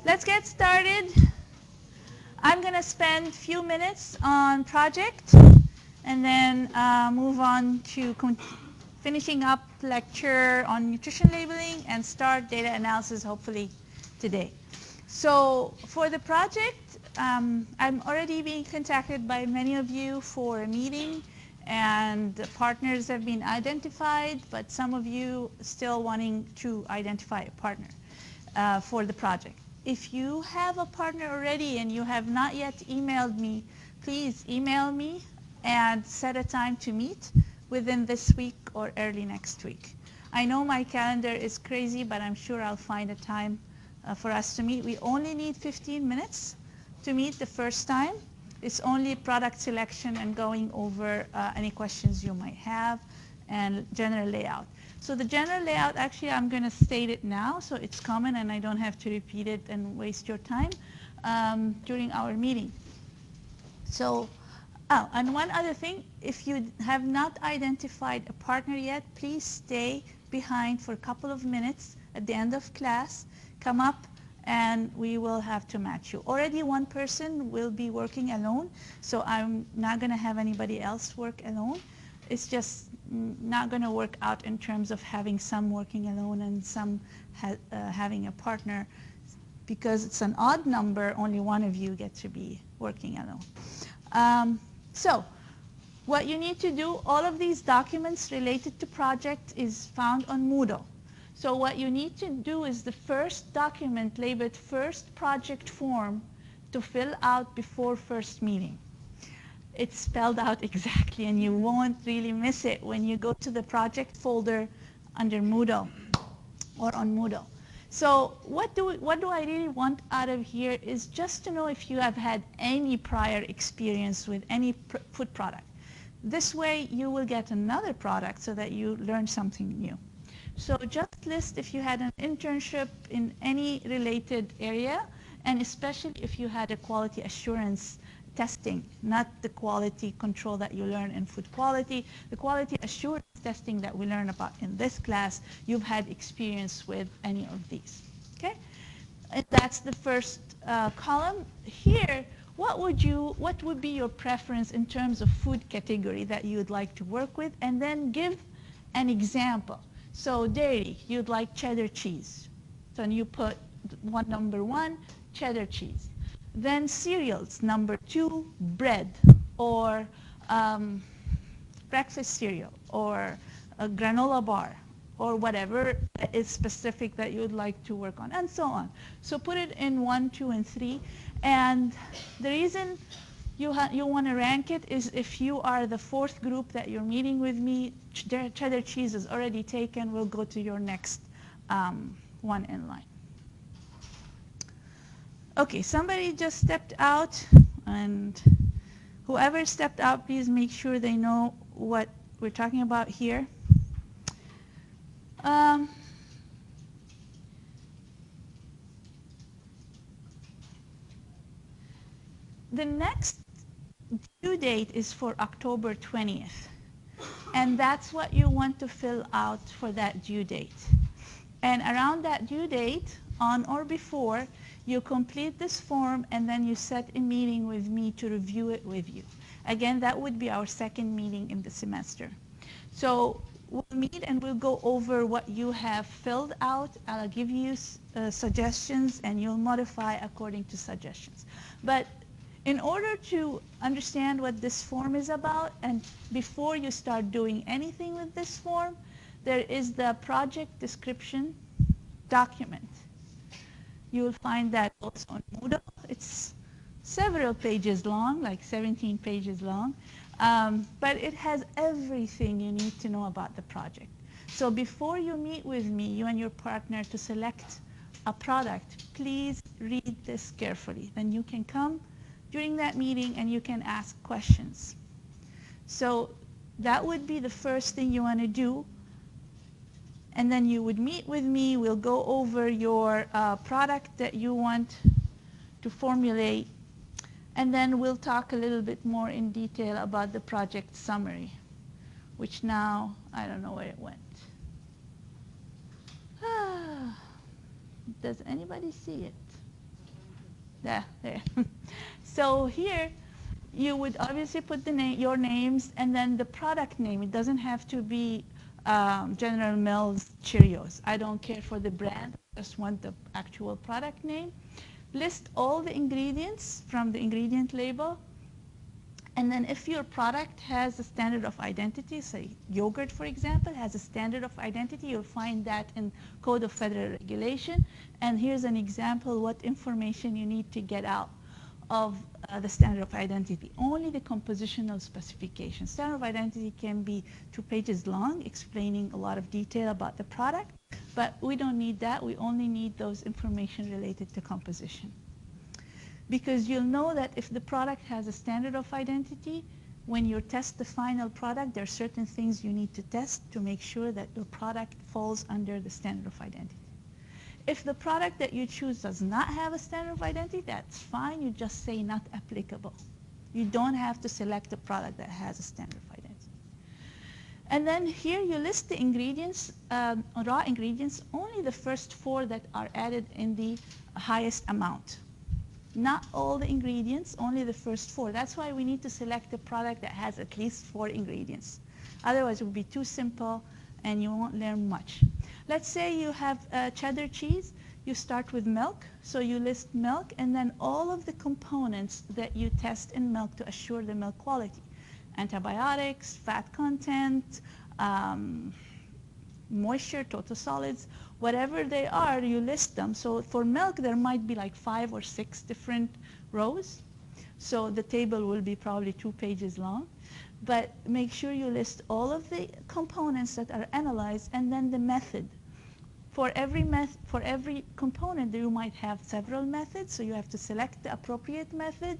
Let's get started. I'm going to spend a few minutes on project and then move on to finishing up lecture on nutrition labeling and start data analysis hopefully today. So for the project, I'm already being contacted by many of you for a meeting, and the partners have been identified, but some of you still wanting to identify a partner for the project. If you have a partner already and you have not yet emailed me, please email me and set a time to meet within this week or early next week. I know my calendar is crazy, but I'm sure I'll find a time for us to meet. We only need 15 minutes to meet the first time. It's only product selection and going over any questions you might have and general layout. So the general layout, actually, I'm going to state it now so it's common and I don't have to repeat it and waste your time during our meeting. So, and one other thing, if you have not identified a partner yet, please stay behind for a couple of minutes at the end of class. Come up and we will have to match you. Already one person will be working alone, so I'm not going to have anybody else work alone. It's just not going to work out in terms of having some working alone and some having a partner. Because it's an odd number, only one of you get to be working alone. So what you need to do, all of these documents related to project is found on Moodle. So what you need to do is the first document labeled first project form to fill out before first meeting. It's spelled out exactly and you won't really miss it when you go to the project folder under Moodle or on Moodle. So what do I really want out of here is just to know if you have had any prior experience with any food product. This way you will get another product so that you learn something new. So just list if you had an internship in any related area, and especially if you had a quality assurance testing, not the quality control that you learn in food quality. The quality assurance testing that we learn about in this class, you've had experience with any of these. Okay? And that's the first column. Here, what would be your preference in terms of food category that you would like to work with, and then give an example. So dairy, you'd like cheddar cheese. So you put number one, cheddar cheese. Then cereals, number two, bread, or breakfast cereal, or a granola bar, or whatever is specific that you would like to work on, and so on. So put it in 1, 2, and 3. And the reason you want to rank it is if you are the fourth group that you're meeting with me, cheddar cheese is already taken, we'll go to your next one in line. Okay, somebody just stepped out, and whoever stepped out, please make sure they know what we're talking about here. The next due date is for October 20th, and that's what you want to fill out for that due date. And around that due date, on or before, you complete this form and then you set a meeting with me to review it with you. Again, that would be our second meeting in the semester. So we'll meet and we'll go over what you have filled out. I'll give you suggestions and you'll modify according to suggestions. But in order to understand what this form is about, and before you start doing anything with this form, there is the project description document. You will find that also on Moodle. It's several pages long, like 17 pages long, but it has everything you need to know about the project. So before you meet with me, you and your partner, to select a product, please read this carefully. Then you can come during that meeting and you can ask questions. So that would be the first thing you want to do. And then you would meet with me. We'll go over your product that you want to formulate. And then we'll talk a little bit more in detail about the project summary, which now, I don't know where it went. Does anybody see it? There. So here, you would obviously put your names and then the product name. It doesn't have to be General Mills Cheerios. I don't care for the brand. I just want the actual product name. List all the ingredients from the ingredient label. And then if your product has a standard of identity, say yogurt, for example, has a standard of identity, you'll find that in Code of Federal Regulation. And here's an example what information you need to get out of the standard of identity. Only the compositional specification. Standard of identity can be 2 pages long, explaining a lot of detail about the product, but we don't need that. We only need those information related to composition. Because you'll know that if the product has a standard of identity, when you test the final product, there are certain things you need to test to make sure that the product falls under the standard of identity. If the product that you choose does not have a standard of identity, that's fine. You just say not applicable. You don't have to select a product that has a standard of identity. And then here you list the ingredients, raw ingredients, only the first 4 that are added in the highest amount. Not all the ingredients, only the first 4. That's why we need to select a product that has at least 4 ingredients. Otherwise, it would be too simple and you won't learn much. Let's say you have cheddar cheese. You start with milk. So you list milk and then all of the components that you test in milk to assure the milk quality. Antibiotics, fat content, moisture, total solids, whatever they are, you list them. So for milk, there might be like 5 or 6 different rows. So the table will be probably 2 pages long. But make sure you list all of the components that are analyzed and then the method. For every component, you might have several methods. So you have to select the appropriate method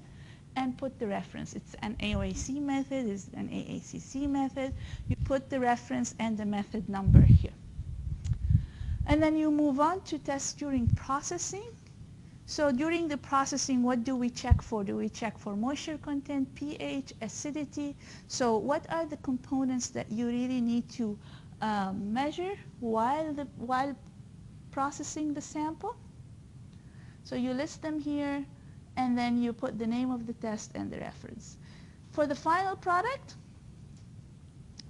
and put the reference. It's an AOAC method, it's an AACC method. You put the reference and the method number here. And then you move on to test during processing. So during the processing, what do we check for? Do we check for moisture content, pH, acidity? So what are the components that you really need to measure while processing the sample? So you list them here, and then you put the name of the test and the reference. For the final product,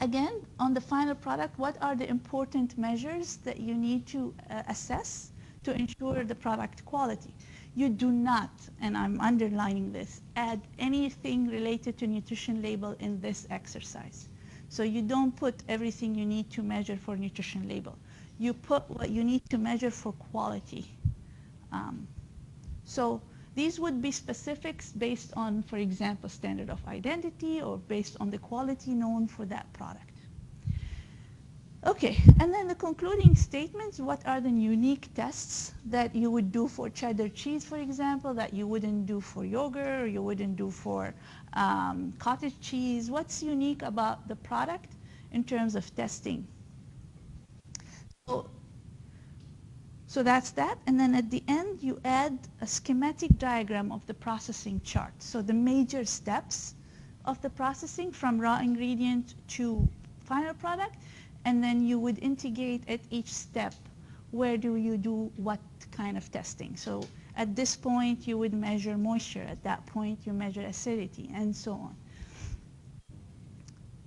again, on the final product, what are the important measures that you need to assess to ensure the product quality? You do not, and I'm underlining this, add anything related to nutrition label in this exercise. So you don't put everything you need to measure for nutrition label. You put what you need to measure for quality. So these would be specifics based on, for example, standard of identity or based on the quality known for that product. Okay, and then the concluding statements, what are the unique tests that you would do for cheddar cheese, for example, that you wouldn't do for yogurt or you wouldn't do for cottage cheese? What's unique about the product in terms of testing? So that's that, and then at the end you add a schematic diagram of the processing chart. So the major steps of the processing from raw ingredient to final product, and then you would integrate at each step where do you do what kind of testing. So at this point you would measure moisture, at that point you measure acidity, and so on.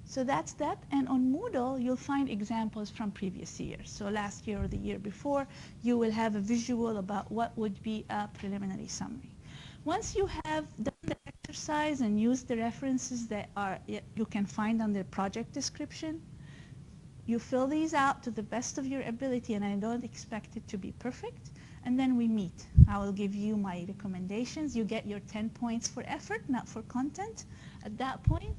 So that's that, and on Moodle you'll find examples from previous years. So last year or the year before, you will have a visual about what would be a preliminary summary. Once you have done the exercise and used the references that you can find on the project description, you fill these out to the best of your ability, and I don't expect it to be perfect, and then we meet. I will give you my recommendations. You get your 10 points for effort, not for content. At that point,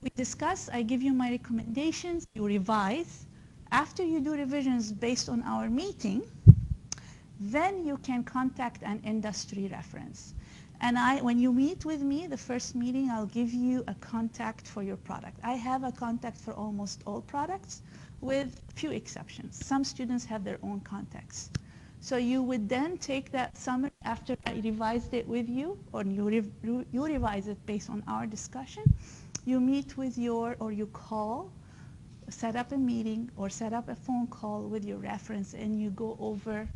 we discuss, I give you my recommendations, you revise. After you do revisions based on our meeting, then you can contact an industry reference. And when you meet with me, the first meeting, I'll give you a contact for your product. I have a contact for almost all products with few exceptions. Some students have their own contacts. So you would then take that summary after I revised it with you, or you revise it based on our discussion. You meet with or you call, set up a meeting or set up a phone call with your reference, and you go over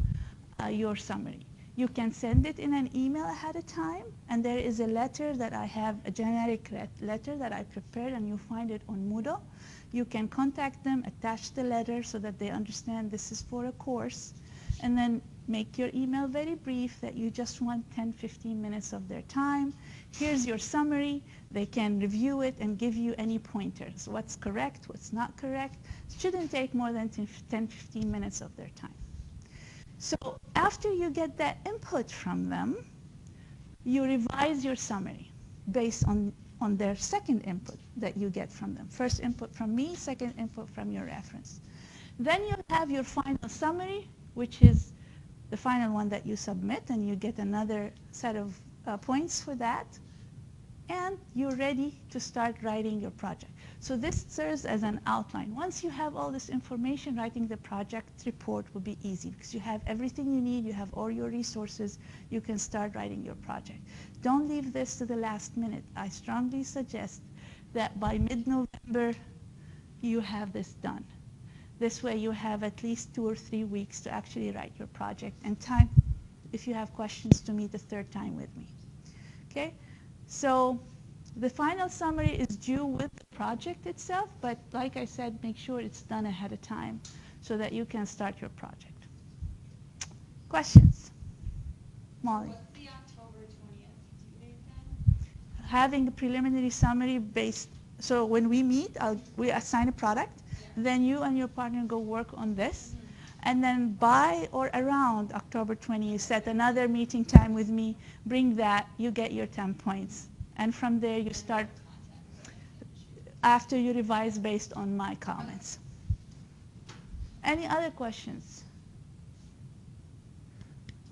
your summary. You can send it in an email ahead of time, and there is a letter that I have, a generic letter that I prepared, and you find it on Moodle. You can contact them, attach the letter so that they understand this is for a course, and then make your email very brief that you just want 10-15 minutes of their time. Here's your summary. They can review it and give you any pointers. What's correct, what's not correct. It shouldn't take more than 10-15 minutes of their time. So after you get that input from them, you revise your summary based on their second input that you get from them. First input from me, second input from your reference. Then you'll have your final summary, which is the final one that you submit, and you get another set of points for that. And you're ready to start writing your project. So this serves as an outline. Once you have all this information, writing the project report will be easy because you have everything you need, you have all your resources, you can start writing your project. Don't leave this to the last minute. I strongly suggest that by mid-November, you have this done. This way you have at least 2 or 3 weeks to actually write your project, and time, if you have questions, to meet a third time with me. Okay? So the final summary is due with the project itself, but like I said, make sure it's done ahead of time so that you can start your project. Questions? Molly? What's the October 20th due date then? Having a preliminary summary based, so when we meet, we assign a product, then you and your partner go work on this, and then by or around October 20, you set another meeting time with me, bring that, you get your 10 points. And from there you start, after you revise based on my comments. Any other questions?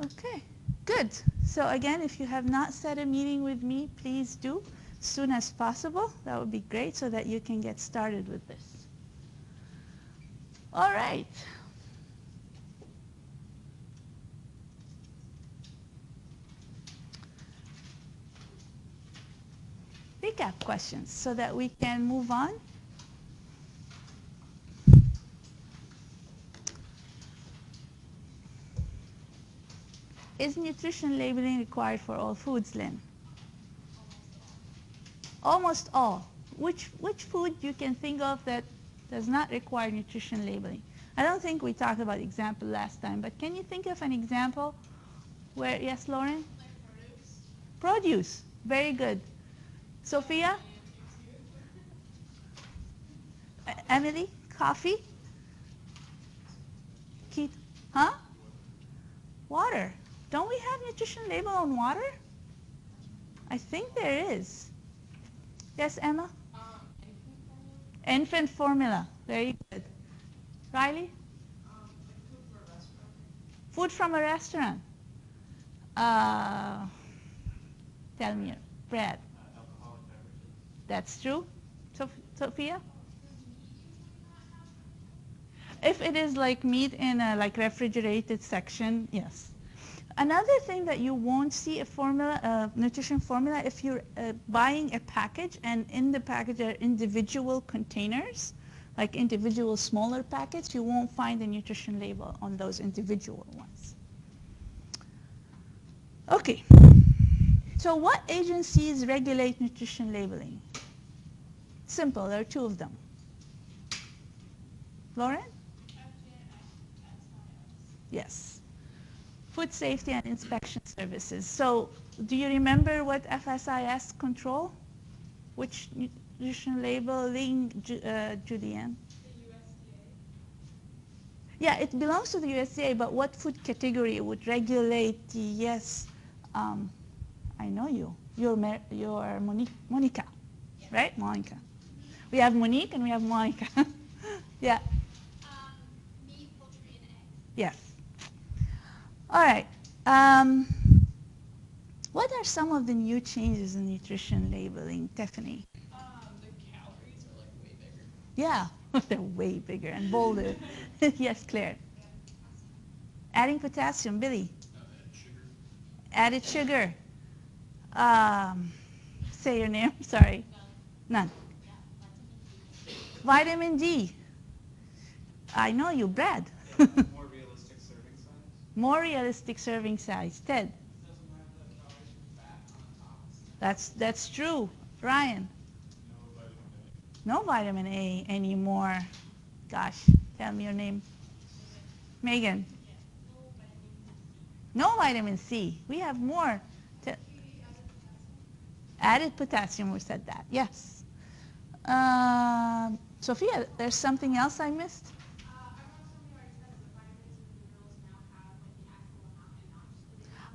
Okay, good. So again, if you have not set a meeting with me, please do as soon as possible. That would be great so that you can get started with this. All right. Recap questions so that we can move on. Is nutrition labeling required for all foods, Lynn? Almost all. Which food you can think of that does not require nutrition labeling? I don't think we talked about example last time, but can you think of an example where, yes, Lauren? Like produce. Produce. Very good. Sophia? Emily? Coffee? Keith? Huh? Water. Don't we have nutrition label on water? I think there is. Yes, Emma? Infant formula. Very good. Riley? Like Food from a restaurant. Tell me, Brad. Alcoholic beverages. That's true. Sophia? If it is like meat in a like refrigerated section, yes. Another thing that you won't see a formula, nutrition formula, if you're buying a package and in the package are individual containers, like individual smaller packets, you won't find a nutrition label on those individual ones. Okay. So what agencies regulate nutrition labeling? Simple, there are 2 of them. Lauren? Yes. Food Safety and Inspection Services. So do you remember what FSIS control? Which nutrition labeling, Julianne? The USDA. Yeah, it belongs to the USDA, but what food category would regulate the, yes, I know you. You're Monica, Yes. right? Monica. We have Monique and we have Monica. Yeah. Meat, poultry, and eggs. Yes. All right. What are some of the new changes in nutrition labeling, Tiffany? The calories are like way bigger. Yeah, they're way bigger and bolder. Yes, Claire. Adding potassium, Billy. Added sugar. Added sugar. Say your name, sorry. None. Vitamin D. I know you, Brad. More realistic serving size. More realistic serving size. Ted. Doesn't have the calories from fat on the top. That's true. Ryan. No vitamin A. No vitamin A anymore. Gosh, tell me your name. Megan. No vitamin C. We have more. Added potassium, we said that. Yes. Sophia, there's something else I missed?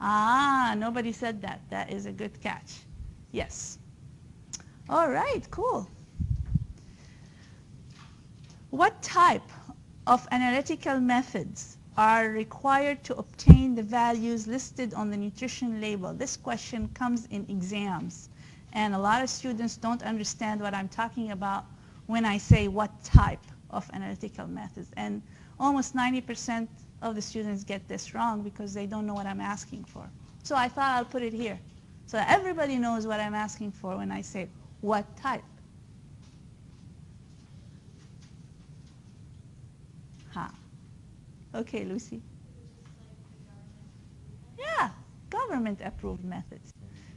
Ah, nobody said that. That is a good catch. Yes. All right, cool. What type of analytical methods are required to obtain the values listed on the nutrition label? This question comes in exams, and a lot of students don't understand what I'm talking about when I say what type of analytical methods. And almost 90% of the students get this wrong because they don't know what I'm asking for. So I thought I'll put it here so that everybody knows what I'm asking for when I say what type. Huh. Okay, Lucy. Yeah, government approved methods.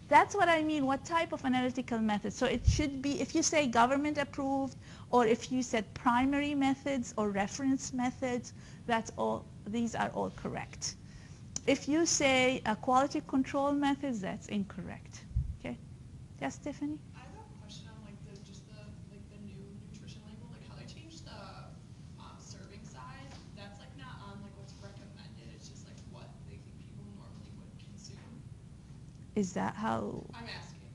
That's what I mean, what type of analytical method. So it should be, if you say government approved, or if you said primary methods or reference methods, that's all, these are all correct. If you say quality control methods, that's incorrect. Okay? Yes, Tiffany? I have a question on like the new nutrition label, like how they changed the serving size. That's like not on like what's recommended. It's just like what they think people normally would consume. Is that how? I'm asking.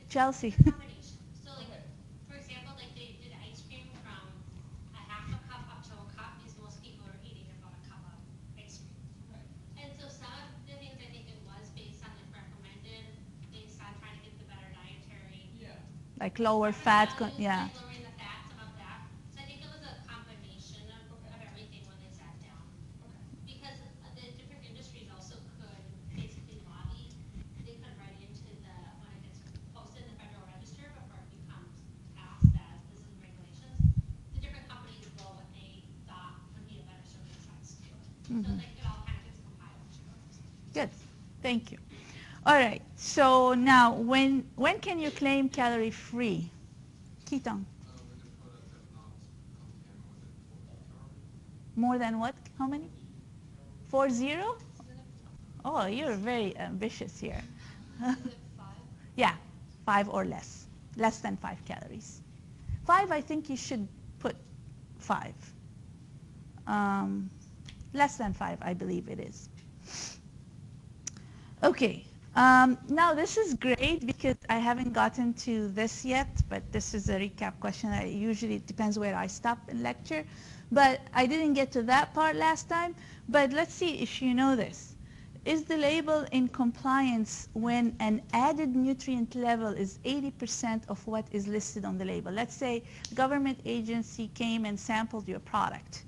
Chelsea. It's a combination. So like, Okay. for example, like they did ice cream from a half a cup up to a cup because most people are eating about a cup of ice cream. Right. And so some of the things I think it was based on like recommended, based on trying to get the better dietary. Yeah. Like lower fat, values, yeah. like lowering the fat, some of that. So I think it was a combination of everything when they sat down. Okay. Because the different industries also could basically lobby. They could write into the, when it gets posted in the Federal Register before it becomes passed as this is regulations. The different companies will what they thought would be a better serving size to it. So like it all kind of gets compiled together. Good. Thank you. All right. So now, when can you claim calorie free? Ketone. With a product that not contain more than 40 calories. More than what? How many? 40? Oh, you're very ambitious here. Is it 5? Yeah, 5 or less. Less than 5 calories. 5, I think you should put 5. Less than 5, I believe it is. Okay. Now this is great because I haven't gotten to this yet, but this is a recap question. Usually it depends where I stop in lecture, but I didn't get to that part last time. But let's see if you know this. Is the label in compliance when an added nutrient level is 80% of what is listed on the label? Let's say a government agency came and sampled your product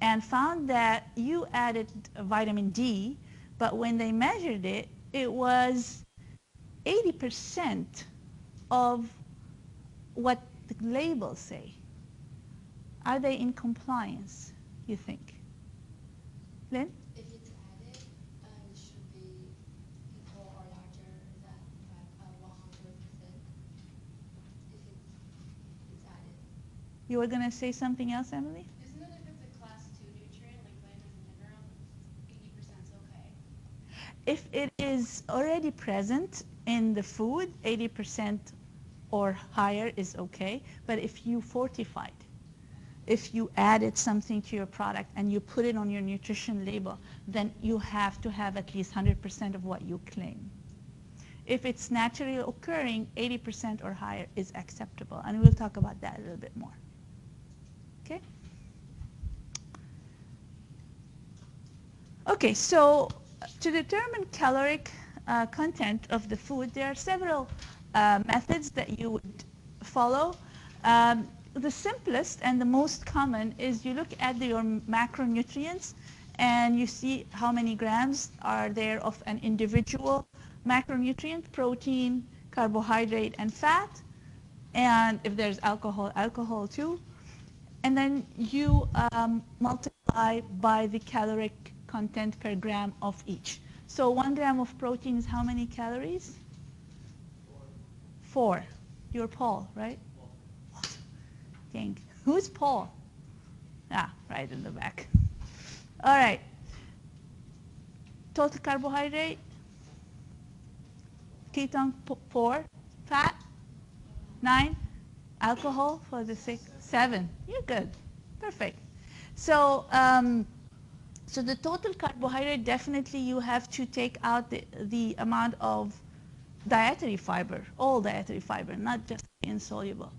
and found that you added vitamin D, but when they measured it, it was 80% of what the labels say. Are they in compliance, you think? Lynn? If it's added, it should be equal or larger than 100% if it's added. You were going to say something else, Emily? Isn't it if it's a class 2 nutrient, like vitamins and mineral, 80% is okay? If it is already present in the food, 80% or higher is okay. But if you fortified, if you added something to your product and you put it on your nutrition label, then you have to have at least 100% of what you claim. If it's naturally occurring, 80% or higher is acceptable. And we'll talk about that a little bit more. Okay? Okay, so to determine caloric content of the food, there are several methods that you would follow. The simplest and the most common is you look at your macronutrients and you see how many grams are there of an individual macronutrient, protein, carbohydrate, and fat. And if there's alcohol, alcohol too. And then you multiply by the caloric content per gram of each. So 1 gram of protein is how many calories? 4. You're Paul, right? Dang. Who's Paul? Ah, right in the back. All right. Total carbohydrate? Ketone, 4. Fat? 9. Alcohol for the 6. 7. You're good. Perfect. So, so the total carbohydrate, definitely you have to take out the amount of dietary fiber, all dietary fiber, not just insoluble.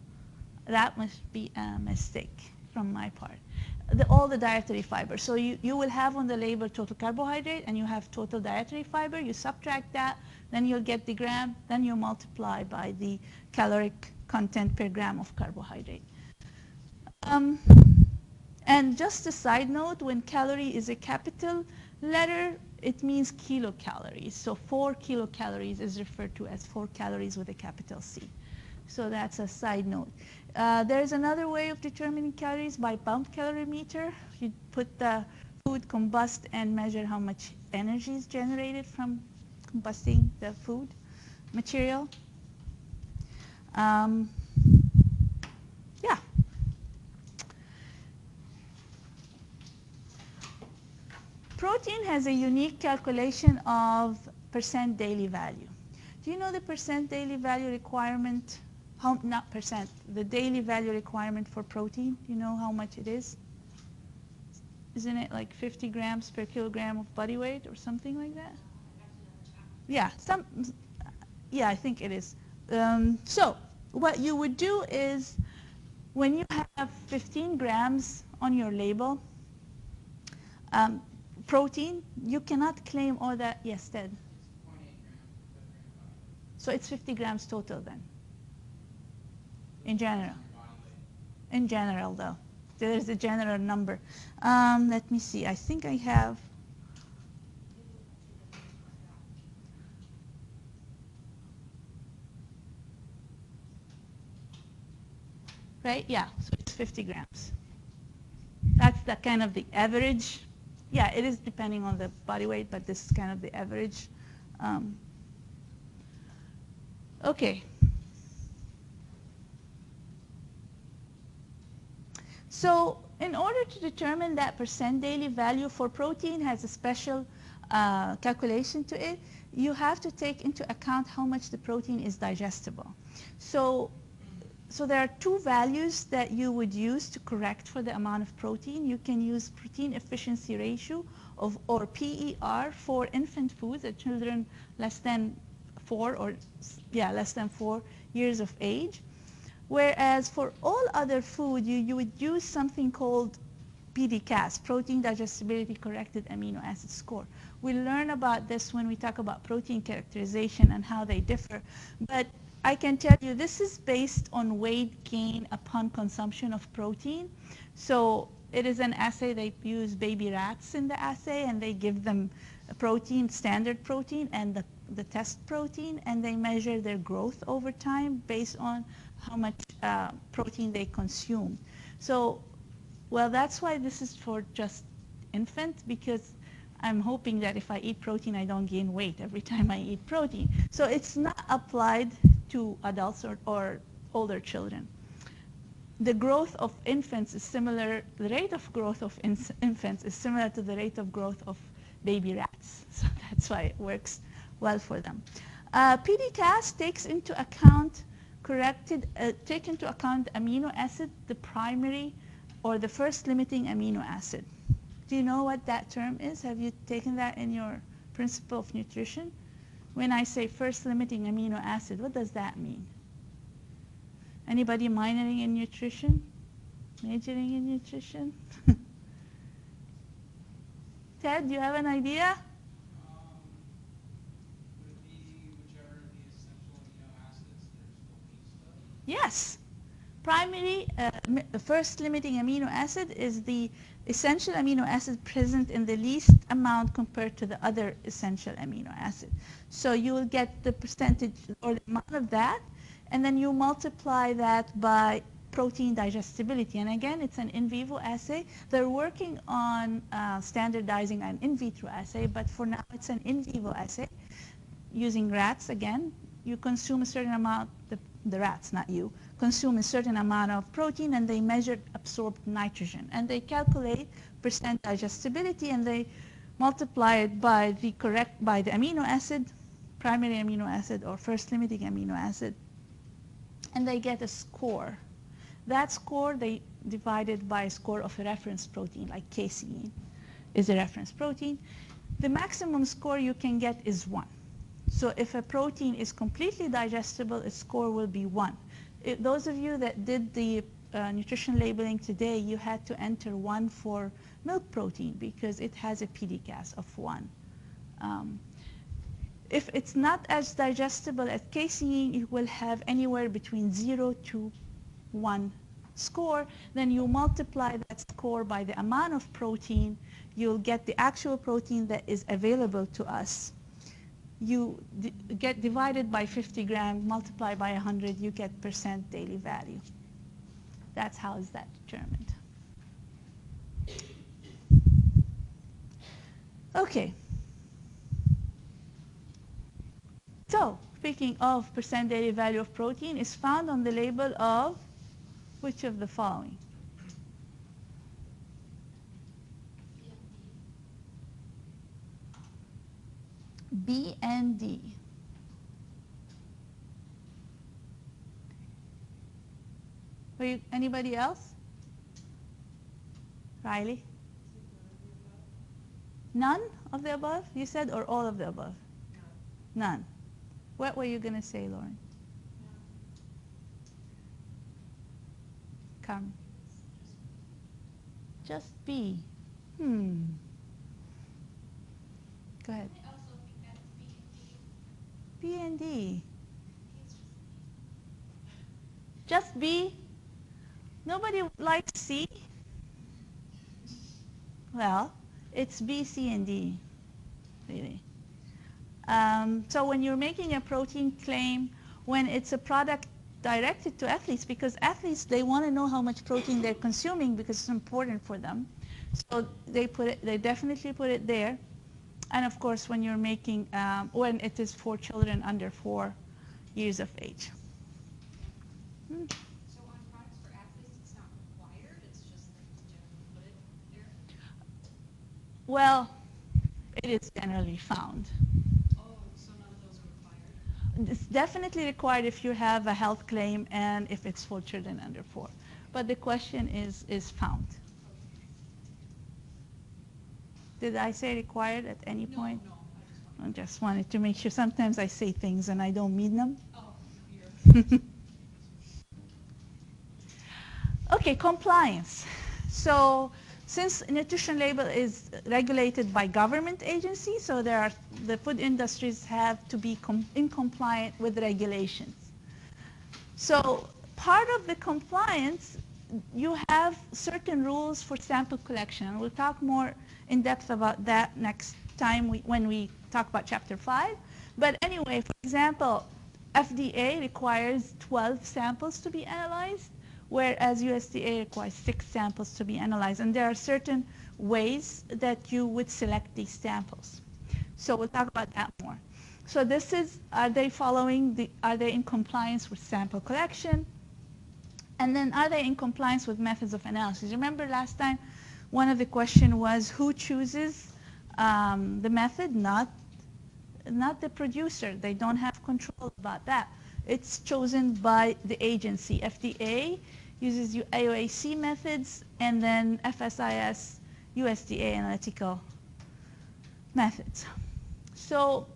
That must be a mistake from my part. All the dietary fiber. So you will have on the label total carbohydrate and you have total dietary fiber. You subtract that, then you'll get the gram, then you multiply by the caloric content per gram of carbohydrate. And just a side note, when calorie is a capital letter, it means kilocalories. So 4 kilocalories is referred to as 4 calories with a capital C. So that's a side note. There's another way of determining calories by pump calorimeter. You put the food combust and measure how much energy is generated from combusting the food material. Yeah. Protein has a unique calculation of percent daily value. Do you know the percent daily value requirement? Not percent, the daily value requirement for protein? Do you know how much it is? Isn't it like 50 grams per kilogram of body weight or something like that? Yeah, I think it is. So what you would do is when you have 15 grams on your label, protein, you cannot claim all that. Yes, Ted. So it's 50 grams total then, in general. In general, though. There's a general number. Let me see. I think I have. Right? Yeah, so it's 50 grams. That's the kind of the average. Yeah, it is depending on the body weight, but this is kind of the average. Okay. So in order to determine that percent daily value for protein has a special calculation to it, you have to take into account how much the protein is digestible. So there are 2 values that you would use to correct for the amount of protein. You can use protein efficiency ratio or PER for infant foods, children less than 4 years of age. Whereas for all other food, you would use something called PDCAS, protein digestibility corrected amino acid score. We'll learn about this when we talk about protein characterization and how they differ. But I can tell you this is based on weight gain upon consumption of protein. So it is an assay. They use baby rats in the assay and they give them a protein, standard protein, and the test protein, and they measure their growth over time based on how much protein they consume. So, well, that's why this is for just infant, because I'm hoping that if I eat protein, I don't gain weight every time I eat protein. So it's not applied to adults or older children. The growth of infants is similar, the rate of growth of infants is similar to the rate of growth of baby rats. So that's why it works well for them. PDCAS takes into account amino acid, the primary or the first limiting amino acid. Do you know what that term is? Have you taken that in your principle of nutrition? When I say first limiting amino acid, what does that mean? Anybody minoring in nutrition? Majoring in nutrition? Ted, do you have an idea? Would it be whichever of the essential amino acids there's the least of? Yes. Primary, the first limiting amino acid is the essential amino acid present in the least amount compared to the other essential amino acid. So you will get the percentage or the amount of that, and then you multiply that by protein digestibility. And again, it's an in vivo assay. They're working on standardizing an in vitro assay, but for now it's an in vivo assay using rats again. You consume a certain amount, the rats, not you, consume a certain amount of protein and they measure absorbed nitrogen. And they calculate percent digestibility and they multiply it by the amino acid, primary amino acid or first limiting amino acid, and they get a score. That score they divided by a score of a reference protein, like casein is a reference protein. The maximum score you can get is 1. So if a protein is completely digestible, its score will be 1. Those of you that did the nutrition labeling today, you had to enter 1 for milk protein because it has a PDCAS of 1. If it's not as digestible as casein, it will have anywhere between 0 to 1 score. Then you multiply that score by the amount of protein, you'll get the actual protein that is available to us. You get divided by 50 grams, multiply by 100, you get percent daily value. That's how is that determined. Okay. So, speaking of percent daily value of protein, is found on the label of which of the following? B and D. Anybody else? Riley? None of the above, you said, or all of the above? None. What were you going to say, Lauren? Carmen? Just B. Go ahead. I also think that's B and D. B and D. Just B? Nobody likes C? Well, it's B, C, and D, really. So when you're making a protein claim, when it's a product directed to athletes, because athletes, they want to know how much protein they're consuming because it's important for them. So they definitely put it there. And of course, when you're making, when it is for children under 4 years of age. So on products for athletes, it's not required, it's just that you generally put it there? Well, it is generally found. Oh, so none of those are required? It's definitely required if you have a health claim and if it's for children under 4. But the question is found. Did I say required at any point? No, I just wanted to make sure. Sometimes I say things and I don't mean them. Oh, you're. Okay, compliance. So since nutrition label is regulated by government agencies, so the food industries have to be in compliant with regulations. So part of the compliance, you have certain rules for sample collection. We'll talk more in depth about that next time when we talk about chapter 5. But anyway, for example, FDA requires 12 samples to be analyzed, whereas USDA requires 6 samples to be analyzed. And there are certain ways that you would select these samples. So we'll talk about that more. So this is, are they in compliance with sample collection? And then are they in compliance with methods of analysis? Remember last time, one of the questions was who chooses the method? Not the producer. They don't have control about that. It's chosen by the agency. FDA uses AOAC methods, and then FSIS, USDA analytical methods. So,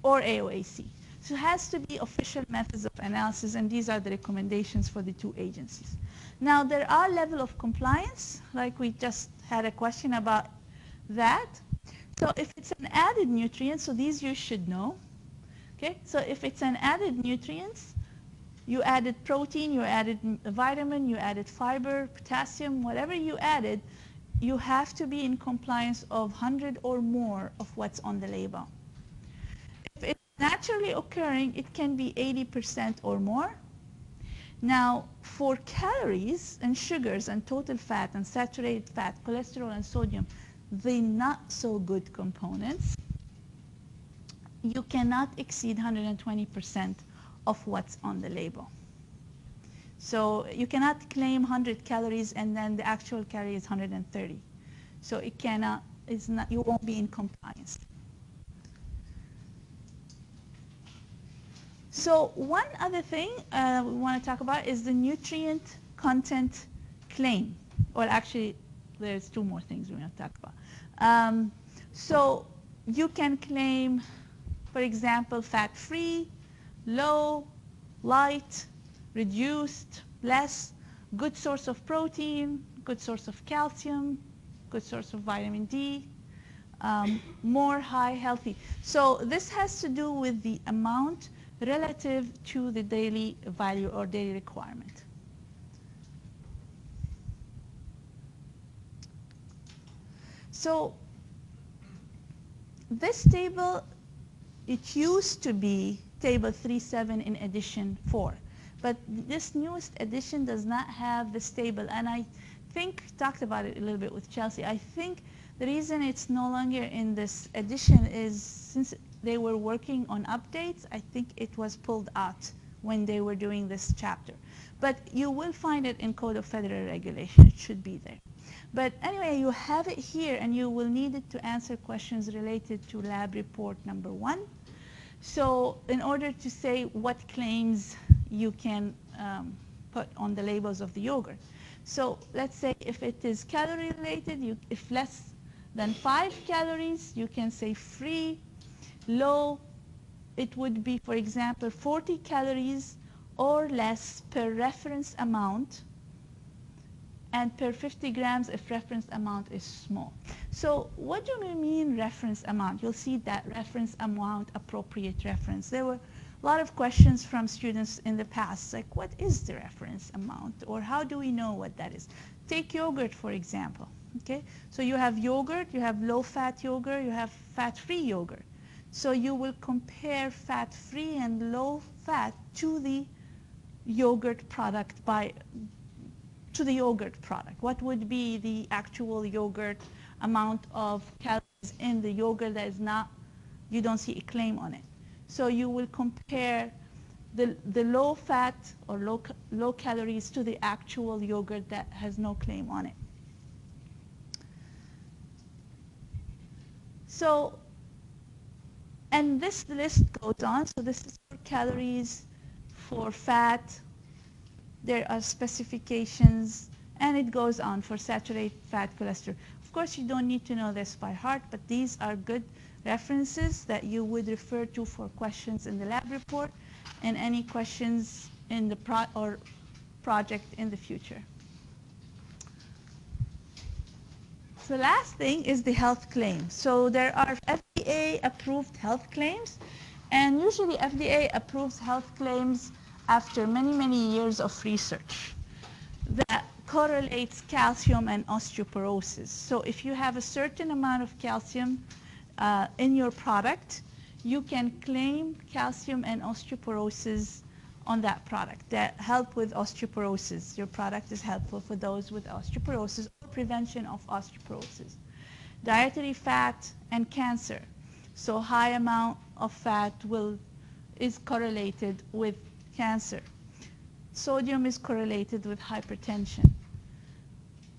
or AOAC. So it has to be official methods of analysis, and these are the recommendations for the 2 agencies. Now, there are level of compliance, like we just had a question about that. So if it's an added nutrient, so these you should know. Okay, so if it's an added nutrients, you added protein, you added a vitamin, you added fiber, potassium, whatever you added, you have to be in compliance of 100 or more of what's on the label. If it's naturally occurring, it can be 80% or more. Now, for calories and sugars and total fat and saturated fat, cholesterol and sodium, the not so good components, you cannot exceed 120% of what's on the label. So you cannot claim 100 calories and then the actual calorie is 130. So it cannot, it's not, you won't be in compliance. So one other thing we want to talk about is the nutrient content claim. Well, actually, there's two more things we want to talk about. So you can claim, for example, fat-free, low, light, reduced, less, good source of protein, good source of calcium, good source of vitamin D, more, high, healthy. So this has to do with the amount relative to the daily value or daily requirement. So this table, it used to be table 3.7 in edition 4. But this newest edition does not have this table. And I think, talked about it a little bit with Chelsea, I think the reason it's no longer in this edition is since they were working on updates, I think it was pulled out when they were doing this chapter. But you will find it in Code of Federal Regulation. It should be there. But anyway, you have it here, and you will need it to answer questions related to lab report number 1. So in order to say what claims you can put on the labels of the yogurt. So let's say if it is calorie related, if less than 5 calories, you can say free. Low, it would be, for example, 40 calories or less per reference amount, and per 50 grams if reference amount is small. So what do we mean reference amount? You'll see that reference amount, appropriate reference. There were a lot of questions from students in the past, like what is the reference amount, or how do we know what that is? Take yogurt, for example. Okay, so you have yogurt, you have low-fat yogurt, you have fat-free yogurt. So you will compare fat-free and low-fat to the yogurt product to the yogurt product. What would be the actual yogurt amount of calories in the yogurt that is not, you don't see a claim on it. So you will compare the low fat or low calories to the actual yogurt that has no claim on it. So, and this list goes on. So this is for calories, for fat. There are specifications, and it goes on for saturated fat, cholesterol. Of course, you don't need to know this by heart, but these are good references that you would refer to for questions in the lab report and any questions in the project in the future. The last thing is the health claims. So there are FDA-approved health claims, and usually FDA approves health claims after many, many years of research that correlates calcium and osteoporosis. So if you have a certain amount of calcium in your product, you can claim calcium and osteoporosis on that product that help with osteoporosis. Your product is helpful for those with osteoporosis or prevention of osteoporosis. Dietary fat and cancer. So high amount of fat is correlated with cancer. Sodium is correlated with hypertension.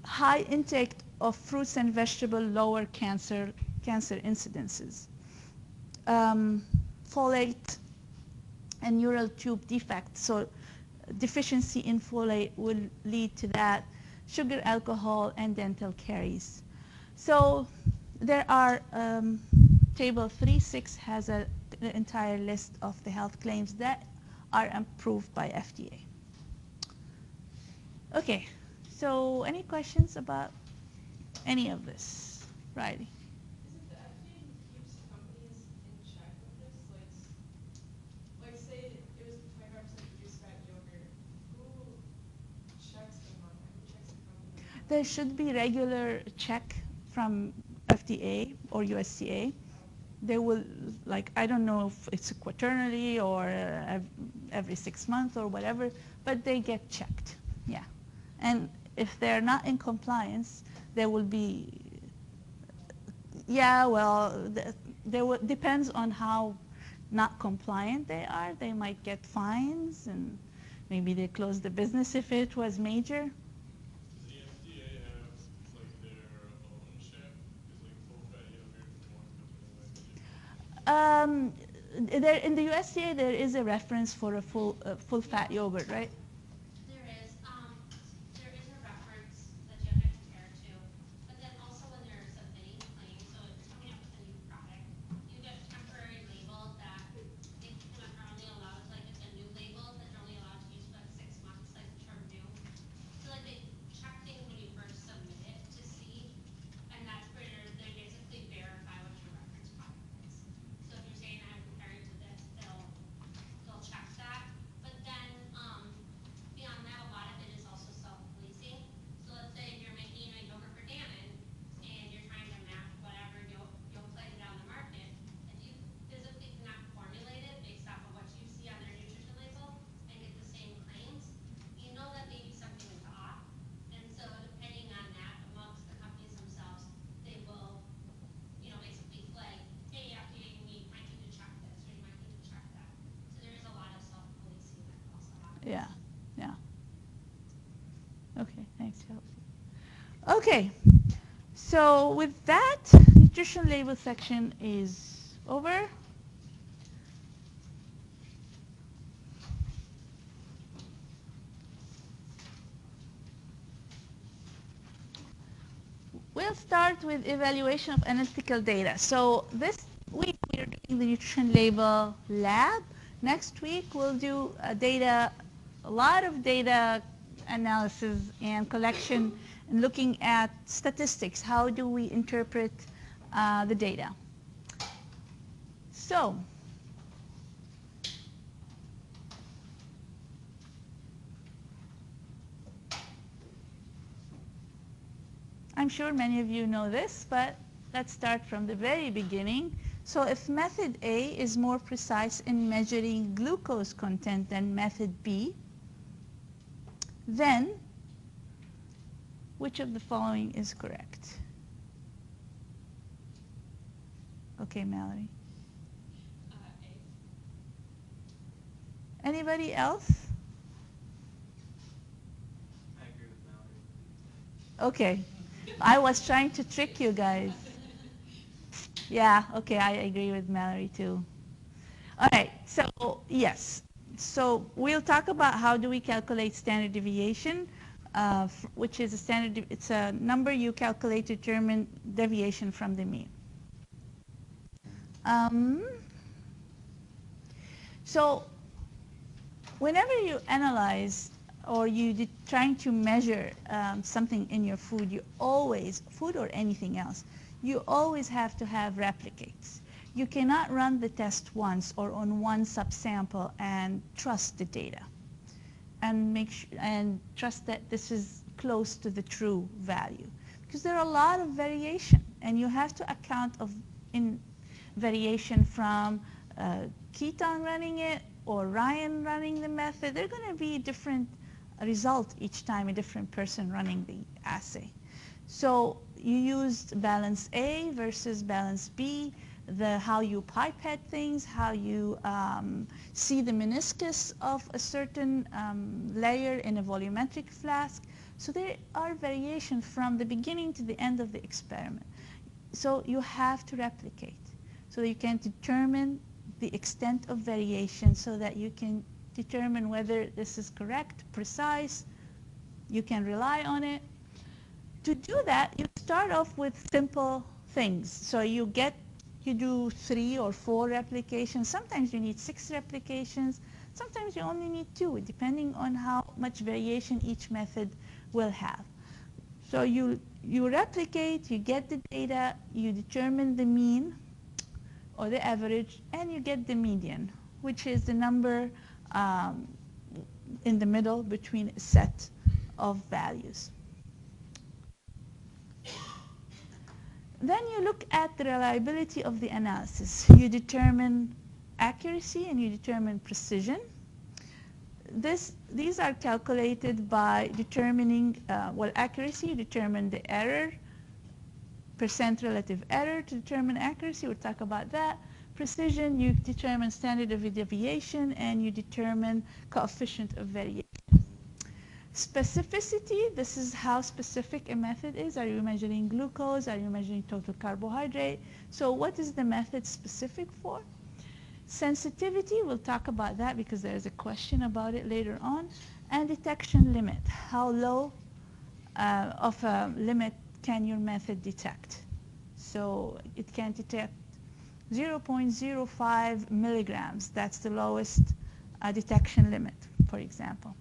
High intake of fruits and vegetables lower cancer incidences. Folate and neural tube defect. So deficiency in folate will lead to that. Sugar, alcohol, and dental caries. So there are, table 3.6 has the entire list of the health claims that are approved by FDA. Okay, so any questions about any of this? Riley? Is it the FDA who keeps companies in check with this? Like say it was 25% reduced fat yogurt. Who checks them on that? Who checks the company on that? There should be regular check from FDA or USDA. they will, like, I don't know if it's quaternary or every 6 months or whatever, but they get checked. Yeah. And if they're not in compliance, there will be, yeah, well, depends on how not compliant they are. They might get fines, and maybe they close the business if it was major. Does the FDA have like their own check? Is like full fat yogurt from one company like There, in the USDA, there is a reference for a full fat yogurt, right? There is a reference that you have to compare to, but then also when they're submitting claims, so if you're coming up with a new product, you get a temporary label that they are only allowed, like it's a new label that they're only allowed to use for like 6 months, like the term new. So like they check things when you first submit it to see, and that's where they basically verify what your reference product is. So if you're saying I'm comparing to this, they'll check that. But then beyond that, a lot of it is also self-policing. So let's say you're making a yogurt for Dannon, and you're trying to map whatever you'll play down the market. If you physically cannot formulate it based off of what you see on their nutrition label and get the same claims, you know that maybe something is off. And so depending on that, amongst the companies themselves, they will, basically flag, hey, FDA, you might need to check this, or you might need to check that. So there is a lot of self-policing that also happens. Yeah, yeah. Okay, thanks, Chelsea. Okay, so with that, nutrition label section is over. We'll start with evaluation of analytical data. So this week we're doing the nutrition label lab. Next week we'll do a lot of data analysis and collection and looking at statistics. How do we interpret the data? So I'm sure many of you know this, but let's start from the very beginning. So if method A is more precise in measuring glucose content than method B, then which of the following is correct? Okay, Mallory. A. Anybody else? I agree with Mallory. Okay. I was trying to trick you guys. Yeah, okay, I agree with Mallory too. All right, so yes. So we'll talk about how do we calculate standard deviation, which is it's a number you calculate to determine deviation from the mean. So whenever you analyze or you trying to measure something in your food, you always, food or anything else, you always have to have replicates. You cannot run the test once or on one subsample and trust the data and and trust that this is close to the true value, because there are a lot of variation, and you have to account of variation from Keaton running it or Ryan running the method. They're going to be different result each time, a different person running the assay. So you used balance A versus balance B, how you pipette things, how you see the meniscus of a certain layer in a volumetric flask. So there are variations from the beginning to the end of the experiment. So you have to replicate so that you can determine the extent of variation so that you can determine whether this is correct, precise, you can rely on it. To do that, you start off with simple things. So you do 3 or 4 replications. Sometimes you need 6 replications. Sometimes you only need 2, depending on how much variation each method will have. So you replicate, you get the data, you determine the mean or the average, and you get the median, which is the number in the middle between a set of values. Then you look at the reliability of the analysis. You determine accuracy and you determine precision. These are calculated by determining, accuracy, you determine the error, percent relative error to determine accuracy, we'll talk about that. Precision, you determine standard of deviation and you determine coefficient of variation. Specificity, this is how specific a method is. Are you measuring glucose? Are you measuring total carbohydrate? So what is the method specific for? Sensitivity, we'll talk about that because there's a question about it later on. And detection limit, how low of a limit can your method detect? So it can detect 0.05 milligrams. That's the lowest detection limit, for example.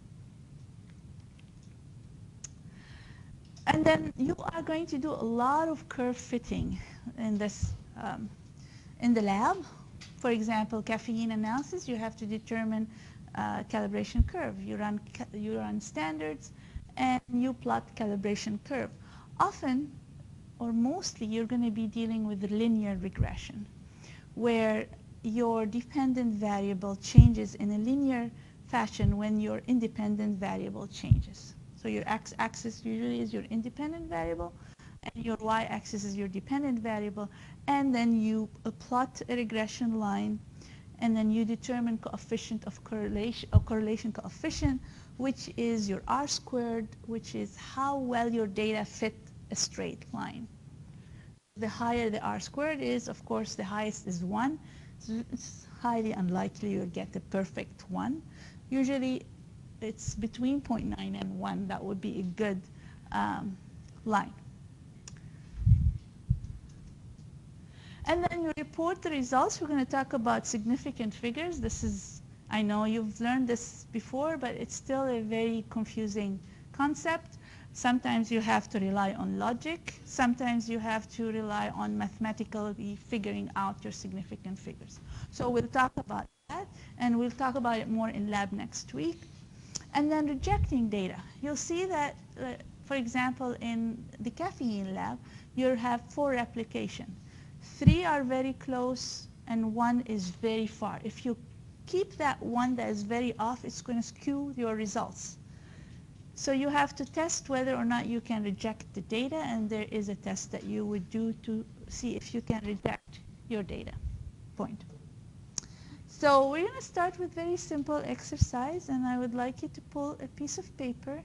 And then you are going to do a lot of curve fitting in this in the lab. For example, caffeine analysis, you have to determine calibration curve. You run standards and you plot calibration curve. Often or mostly you're going to be dealing with linear regression where your dependent variable changes in a linear fashion when your independent variable changes. So your x-axis usually is your independent variable and your y-axis is your dependent variable, and then you plot a regression line and then you determine coefficient of correlation or correlation coefficient, which is your r squared, which is how well your data fit a straight line. The higher the r squared is, of course, the highest is 1. So it's highly unlikely you'll get a perfect 1. Usually it's between 0.9 and 1. That would be a good line. And then you report the results. We're going to talk about significant figures. This is, I know you've learned this before, but it's still a very confusing concept. Sometimes you have to rely on logic. Sometimes you have to rely on mathematically figuring out your significant figures. So we'll talk about that, and we'll talk about it more in lab next week. And then rejecting data. You'll see that, for example, in the caffeine lab, you have 4 replications. 3 are very close and 1 is very far. If you keep that 1 that is very off, it's going to skew your results. So you have to test whether or not you can reject the data, and there is a test that you would do to see if you can reject your data point. So we're going to start with very simple exercise, and I would like you to pull a piece of paper,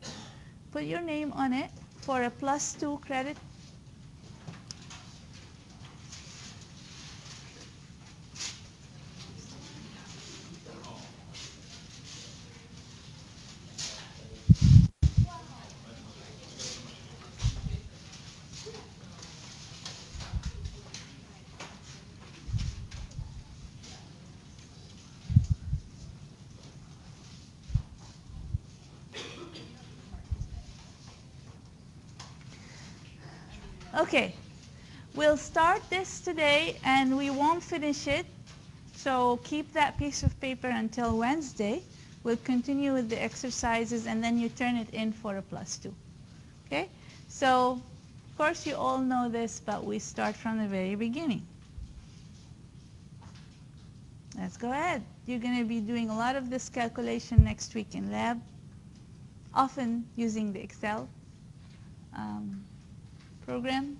put your name on it for a +2 credit. Okay, we'll start this today and we won't finish it, so keep that piece of paper until Wednesday. We'll continue with the exercises and then you turn it in for a +2. Okay, so of course you all know this, but we start from the very beginning. Let's go ahead. You're going to be doing a lot of this calculation next week in lab, often using the Excel program.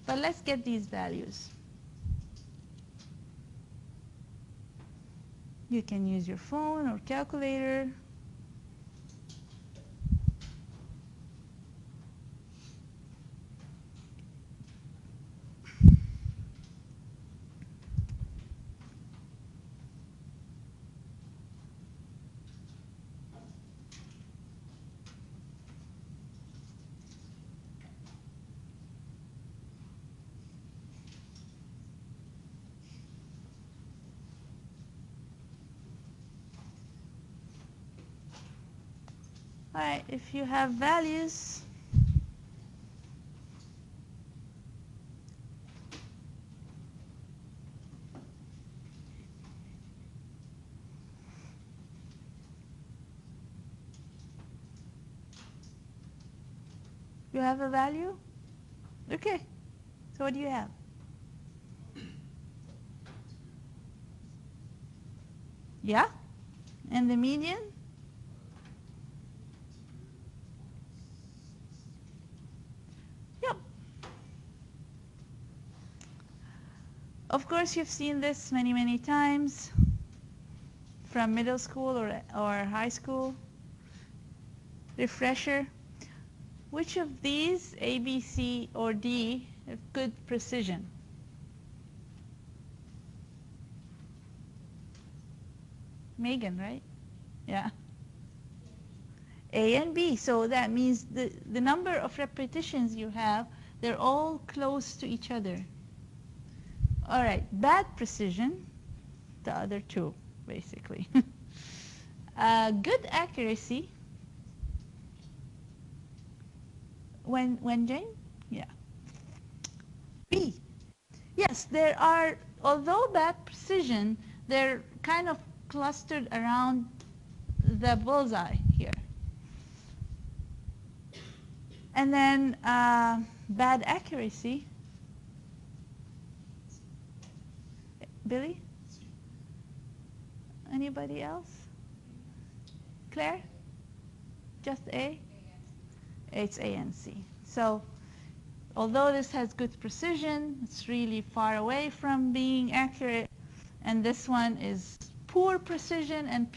But let's get these values. You can use your phone or calculator. All right, if you have values, you have a value? Okay. So what do you have? Yeah? And the median? Yep. Of course, you've seen this many, many times from middle school or high school. Refresher. Which of these, A, B, C, or D, have good precision? Megan, right? Yeah. A and B. So that means the number of repetitions you have, they're all close to each other. All right. Bad precision, the other two, basically. Good accuracy. When Jane? Yeah. B. Yes, there are, although bad precision, they're kind of clustered around the bullseye here. And then bad accuracy. Billy? Anybody else? Claire? Just A? It's A and C. So although this has good precision, it's really far away from being accurate. And this one is poor precision and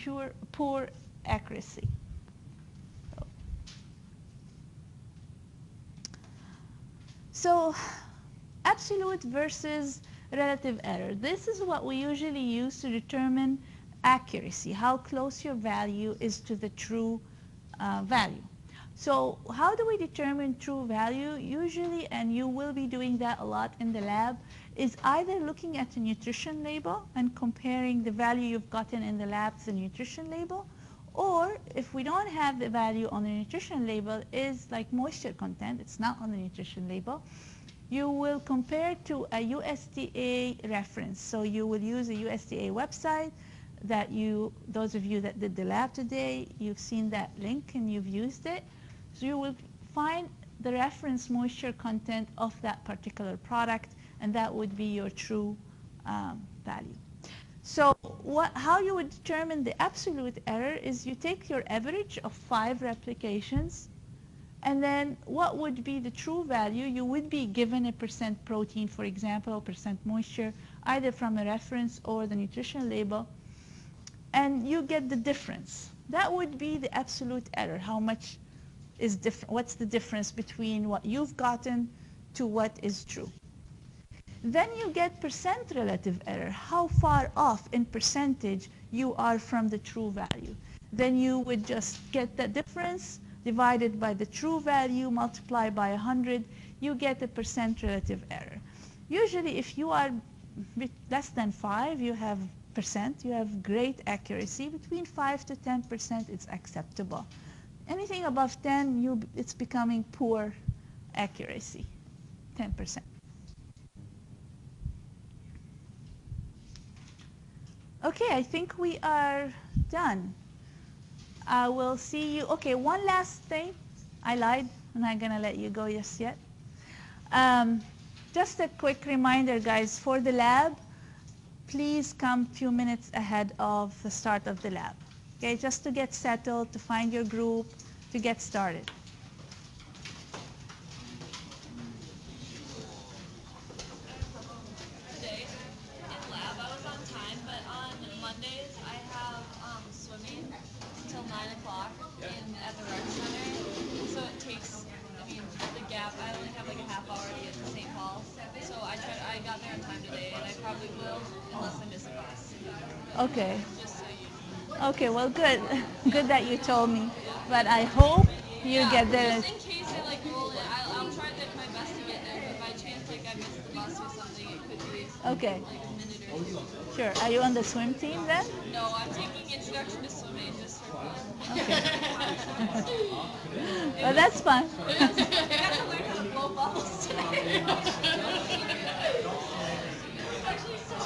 poor accuracy. So absolute versus relative error. This is what we usually use to determine accuracy, how close your value is to the true value. So how do we determine true value? Usually, and you will be doing that a lot in the lab, is either looking at the nutrition label and comparing the value you've gotten in the lab to the nutrition label, or if we don't have the value on the nutrition label, is like moisture content, it's not on the nutrition label, you will compare to a USDA reference. So you will use a USDA website that those of you that did the lab today, you've seen that link and you've used it. So you will find the reference moisture content of that particular product, and that would be your true value. So how you would determine the absolute error is you take your average of 5 replications, and then what would be the true value? You would be given a percent protein, for example, or percent moisture, either from a reference or the nutrition label, and you get the difference. That would be the absolute error. How much is different? What's the difference between what you've gotten to what is true? Then you get percent relative error, how far off in percentage you are from the true value. Then you would just get the difference divided by the true value, multiply by 100, you get a percent relative error. Usually if you are less than 5, you have percent, you have great accuracy. Between 5 to 10%, it's acceptable. Anything above 10, it's becoming poor accuracy, 10%. Okay, I think we are done. I will see you. Okay, one last thing. I lied. I'm not going to let you go just yet. Just a quick reminder, guys, for the lab, please come a few minutes ahead of the start of the lab. Okay, just to get settled, to find your group, to get started. Today in lab I was on time, but on Mondays I have swimming till 9 o'clock at the rec center. So it takes, the gap, I only have like a half hour to get to St. Paul. So I got there on time today, and I probably will unless I miss a bus. Okay. Just so you know. Okay, well, good. Good that you told me. But I hope you get there. Just in case I I'll try my best to get there, but by chance I miss the bus or something, it could be Okay, like a minute or two. sure. Are you on the swim team then? No, I'm taking introduction to swimming just for fun. Okay. Well, that's fun. I got to learn how to blow bubbles today. It's actually so